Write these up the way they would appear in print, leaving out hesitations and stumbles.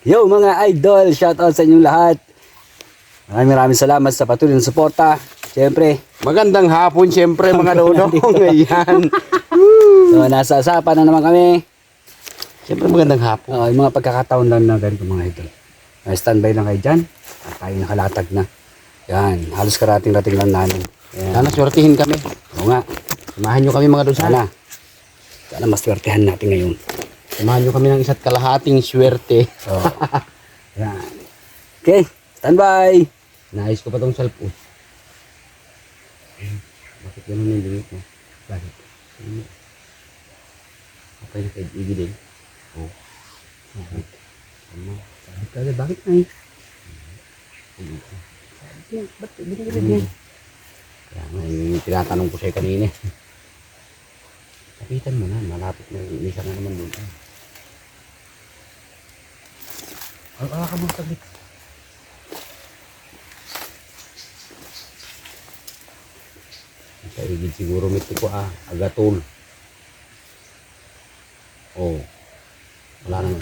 Yo mga idol, shout out sa inyong lahat. Maraming salamat sa patuloy na suporta. Siyempre, Magandang hapon siyempre mga dodong. Ayan. so, nasa usapan na naman kami. Siyempre magandang hapon. Yung mga pagkakataon lang na ganito mga idol. Standby lang kayo dyan. Tayo nakalatag na. Yan, halos karating-rating lang namin. Sana swertihin kami. Oo nga, Samahan nyo kami mga dodong. sana maswertehan natin ngayon. Samahan nyo kami ng isa't kalahating swerte. So, yan. Okay, standby. Naayos ko pa tong cellphone. Bakit ganun yung limit mo? Bakit? Okay na kayo ibigay. Oo. Bakit? Ano? Bakit na eh? Ba't binigilid niya? Kaya nga yung tinatanong ko sa'yo kanina. Kapitan mo na, malapit na yung isa na naman doon. Ka mo saglit. Sa igid siguro miti ko agatol. Oh. Wala na.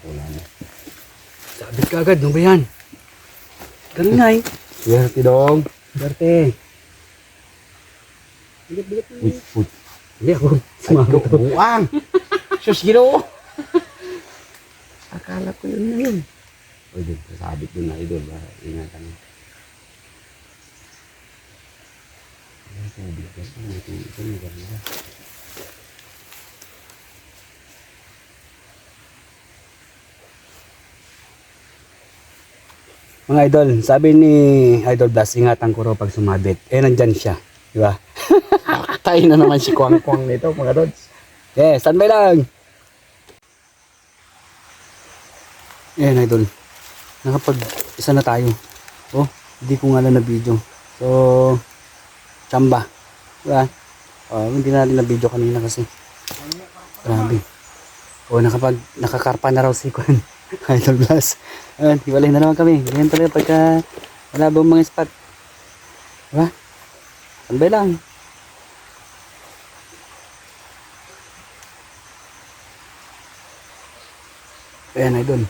Wala na. Sabit ka agad, no ba yan? Ganun na eh. Swerte dong. Swerte. Bigat-bigat na Uy, uy. Hindi ako. Ay, ikaw, buwang. Sus, ginoo. Akala ko yun na yun. Uy, dun, sasabit dun na idol. Ingatan mo. Ay, tubig. May tubig. May ganda. Mga idol, sabi ni Idol Blast, ingatan ko raw pag sumabit. Nandyan siya. Di ba? Tayo na naman si Kwang-Kwang nito, mga rods. Standby lang. Idol. Nakapag-isa na tayo. Oh, hindi ko nga lang na video. So, tsamba. Diba? Hindi natin na video kanina kasi. Grabe. Nakakarpa na raw si Kwan. Idol Blast. Hiwalay na naman kami. Ganyan talaga pagka wala bang mga spot. Diba? Standby lang. Idol.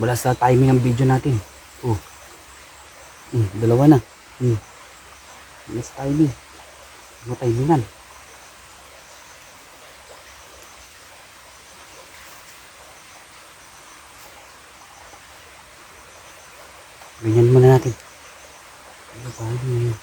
Wala sa timing ng video natin. Oh. Dalawa na. Mas timing. Matimingan. Ganyan muna natin. Ano ba yun?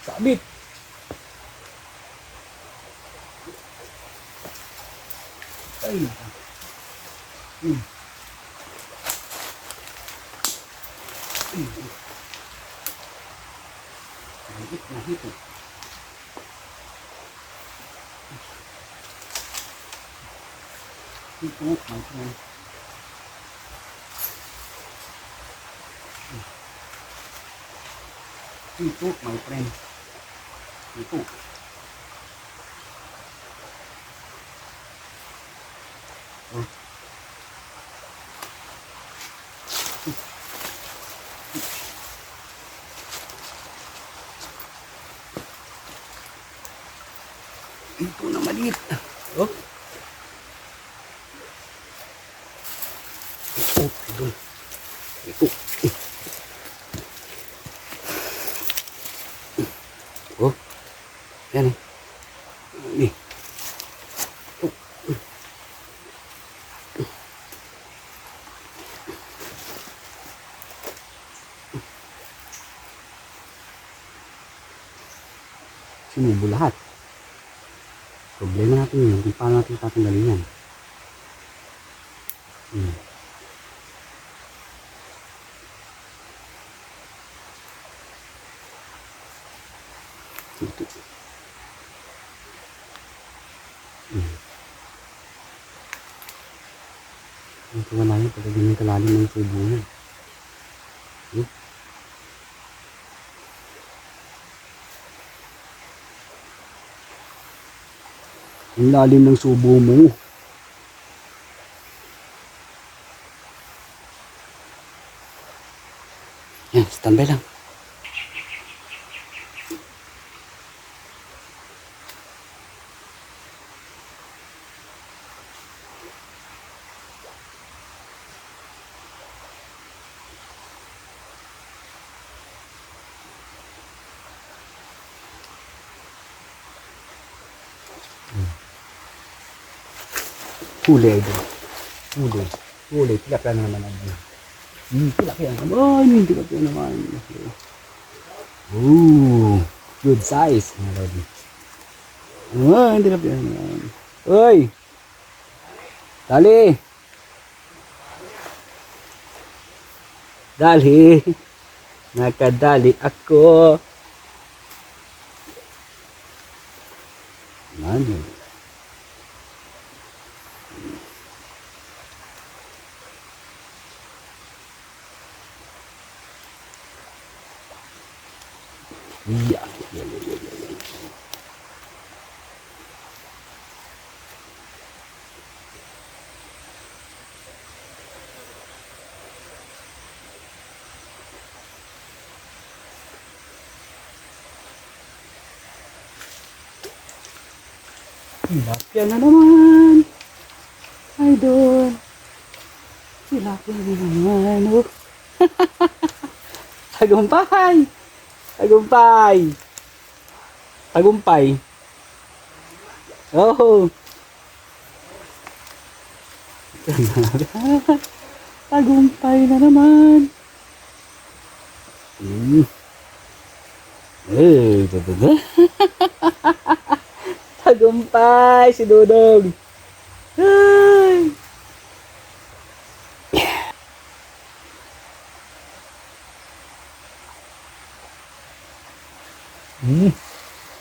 Sabit. Ay. Nahit. Ito, my friend. Ito. Oh. Ito na maliit. Oh. Ito. Ito. Oh. Yan eh. Ini. Sinubo lahat. Problema natin yun kung paano natin tatanggalin yan. Ito. Ito wala yun pag ganyan kalalim ng tubo niya. Ang lalim ng subo mo. Yan, standby lang. Huli idol. Huli. Huli. Tilapia na naman idol. Tilapia naman. Tilapia naman. Ooh. Good size. Tilapia naman. Uy. Dali. Dali. Nakadali ako. Ano? Yeah. Tilapia na naman. Idol. Tilapia na naman. Oh. Tagumpay. Tagumpay. Tagumpay. Oh. Tagumpay na naman. Tagumpay si Dudong. Ay.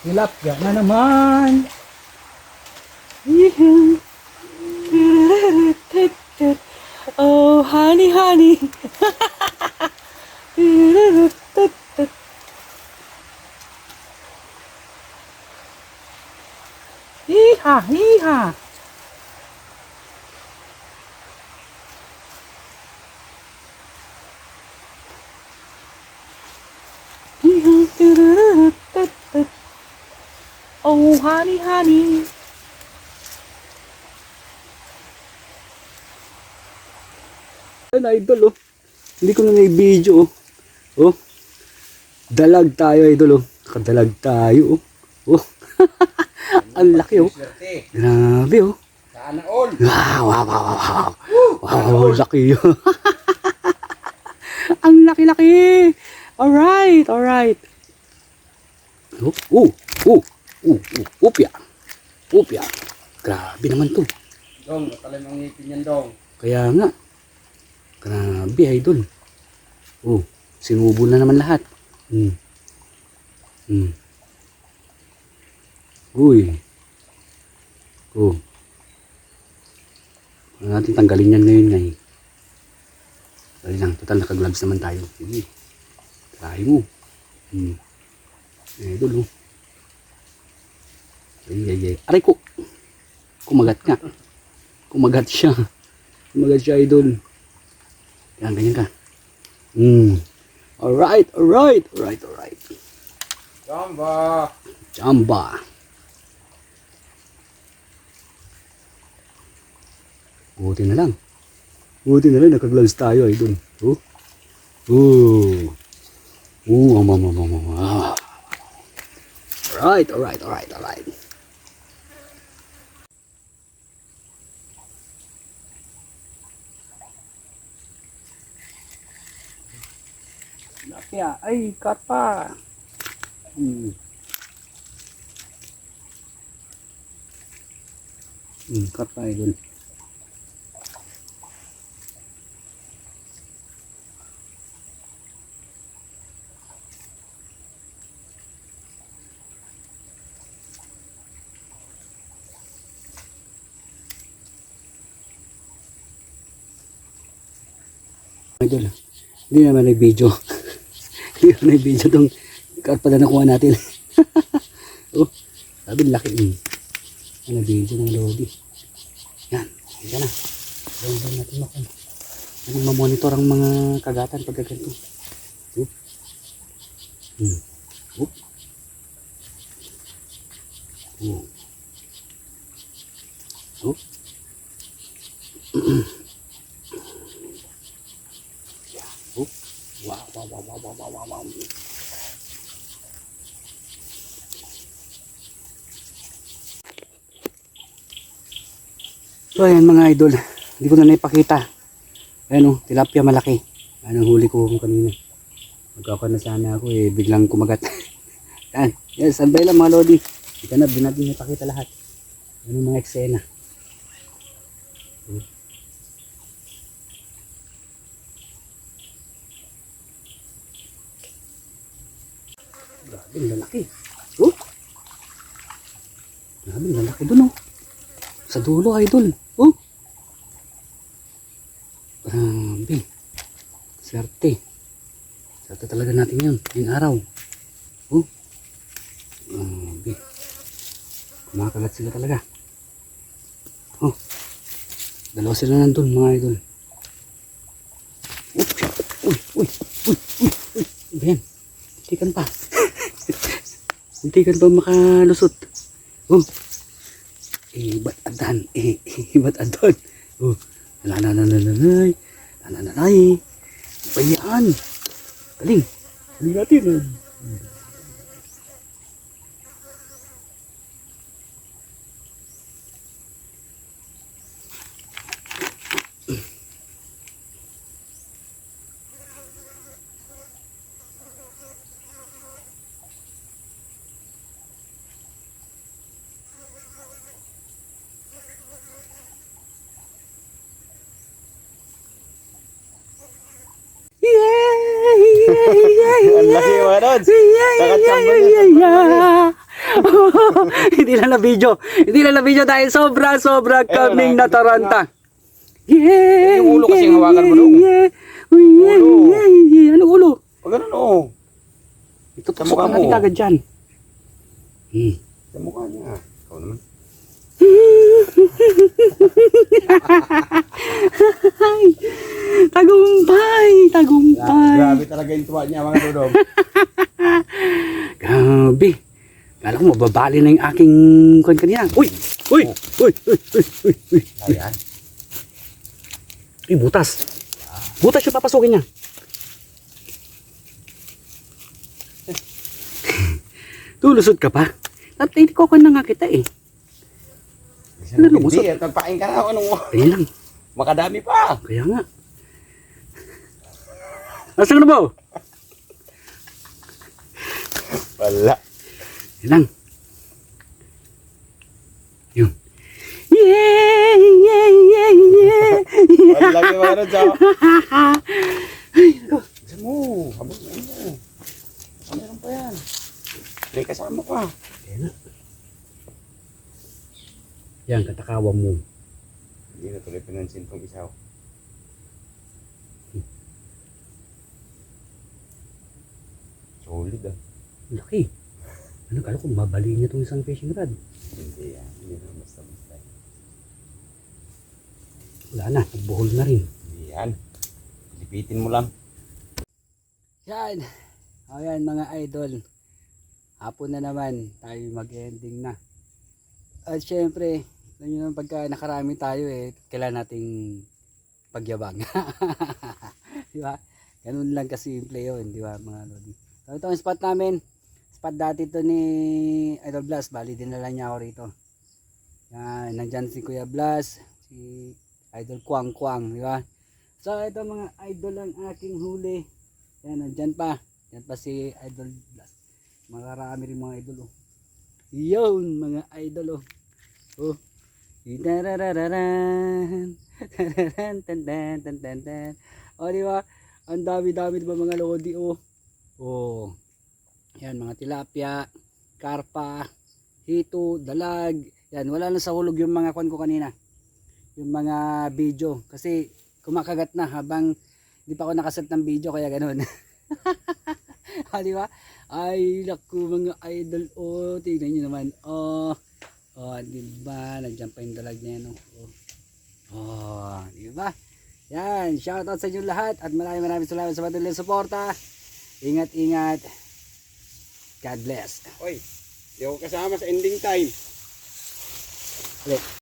Tilapia na naman. Oh, honey, honey. Hiha, hiha. Oh, honey, honey. Ayun, idol, oh. Hindi ko na na-video, oh. Oh. Dalag tayo, idol, oh. Nakadalag tayo, oh. Oh. Ang laki, oh. Grabe, oh. Sana all. Wow, wow, wow, wow. Wow, laki, oh. Ang laki-laki. Alright, alright. Upya. Upya. Grabe naman to. Dong, matalim ang ngipin yan, Dong. Kaya nga. Grabe, idol. Oh, sinubo na naman lahat. Uy. Oh. Ano natin tanggalin yan ngayon ngayon. Dali lang, total naka-gloves naman tayo. Sige. Try mo. Idol, oh. Ay. Aray ko. Kumagat nga. Kumagat siya. Kumagat siya, idol. Yan, ganyan ka. Alright. Jamba. Jamba. Buti na lang. Naka-gloves tayo, idol. Oh. Alright. Kaya, ay, cut pa. Cut pa, idol. Idol, hindi naman nag-video. Hindi naman nag-video itong cut pala nakuha natin. Oh, sabi laki. Ano, video ng Lodi. Yan, yan na. Gawin natin makon. Ano, mamonitor ang mga kagatan pagka ganito. Oop. Oop. Oop. Oop. Yeah. Oop. Wow, wow, wow, wow, wow, wow, wow. So ayan mga idol, hindi ko na naipakita. Ayan o, tilapia malaki. Ayan ang huli ko kanina. Magkakaroon na sana ako biglang kumagat. Yan, yes, sandali lang mga lodi. Hindi natin naipakita lahat. Ano mga eksena. Grabe, ang lalaki. Oh! Grabe, ang lalaki dun oh. Sa dulo idol. Oh! Grabe. Swerte. Swerte talaga natin yan. Yung araw. Oh! Grabe. Kumakagat sila talaga. Oh! Dalawa sila nandun mga idol. Uy! Uy! Uy! Uy! Uy! Uy! Ayan. Muntikan pa. Muntikan pa makalusot. Oh! Ba't adan? Ba't adan? Oh! Nanananay! Nananay! Bayaan! Galing! Galing natin. Ang laki mga Rods. Hindi na video. Hindi na video dahil sobra kaming nataranta. Yung ulo kasi hawakan mo doon. Ano ulo? O ganun o. Itutusok na natin kagad dyan. Sa mukha niya. Ikaw naman. Tagumpay. Grabe talaga yung tuwa niya mga Dodong. Grabe. Kala ko mababali na yung aking kwan kanina. Uy! Ayan. Uy, butas. Butas yung papasukin niya. Tulusod ka pa? Hindi ko na nga kita eh. Ano lumusot? Hindi, magpain ka na. Anong Ayun lang. makadami pa. Kaya nga. Nasaan na ba? Wala. Ayun lang. Yun. Yeah. Wala kayo mga Rods. Isa mo. Habang mo. Meron pa yan. May kasama pa. Ayan na. Yan, katakawa mo. Hindi na tuloy pinansin tong isaw. Solid ah. Laki. Ano kala ko mabali niya itong isang fishing rod. Hindi yan. Hindi na basta-basta. Wala na, nagbuhol na rin. Hindi yan. Lipitin mo lang. Yan. Ayan mga idol. Hapon na naman. Tayo mag-ending na. At syempre, alam nyo naman pagka nakarami tayo kailangan nating pagyabang. Di ba? Ganun lang kasimple yun, di ba mga lodi? So ito ang spot namin. Spot dati to ni Idol Blas. Bali dinala niya ako rito. Yan, nandyan si Kuya Blas, si Idol Kwang Kwang, di ba? So ito mga idol ang aking huli. Yan, nandyan pa. Yan pa si Idol Blas. Mararami rin mga idol. Yun mga idol. Oh. Tararararan. O di ba? Ang dami-dami diba mga lodi oh. Oh. Yan mga tilapia, karpa, hito, dalag. Yan, wala na sa hulog yung mga kwan ko kanina. Yung mga video kasi kumakagat na habang hindi pa ako nakaset ng video kaya ganoon. Di ba? Ay, naku mga idol oh, tingnan niyo naman. Oh. Oh, di ba? Nandiyan pa yung dalag niya, no? Oh, di ba? Yan, shoutout sa inyo lahat at maraming salamat sa patuloy na suporta. Ingat. God bless. Oy, di ako kasama sa ending time. Ulit.